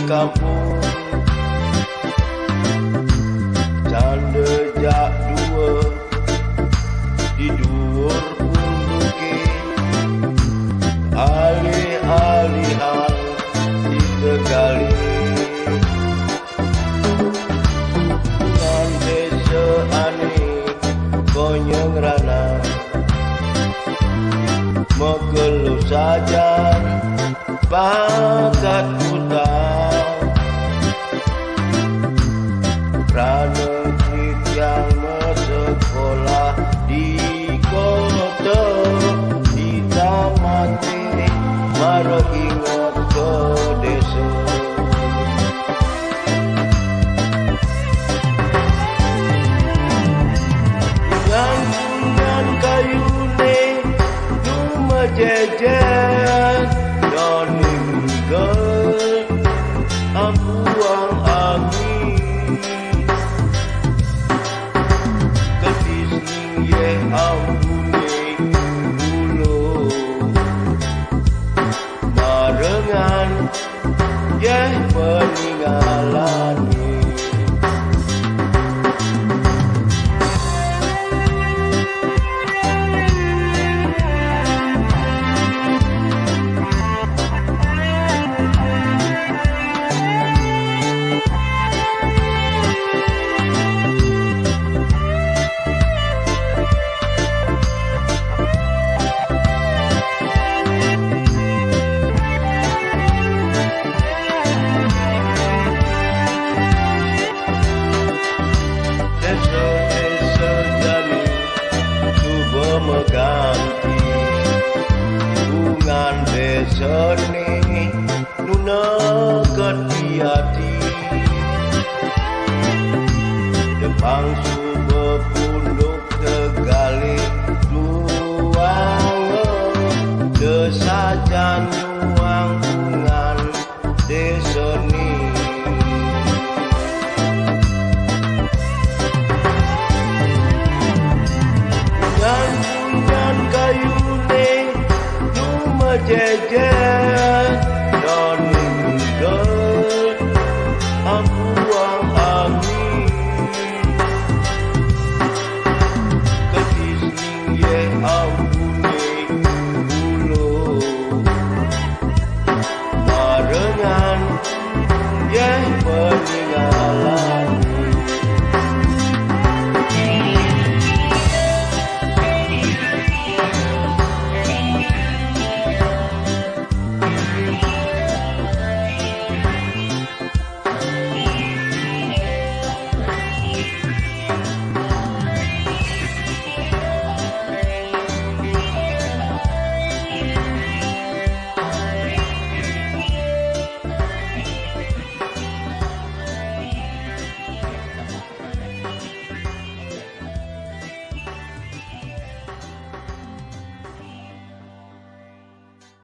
kampung candejak dua di dhuwur punduke alih-alihan di Tegali ngan desa ane konyeng rana mengeluh saja bakat utang pranegeri yang sekolah di kota di tamati maro ingat ke desa gantungan kayune nu jejer buang angin ketisning ye ampune ulo marengan ye peninggalane meganti bungan desa ni nuna ketiati depang subuh punduk Tegali luang desa januang bungan desa ni gantungan kayune nu jejer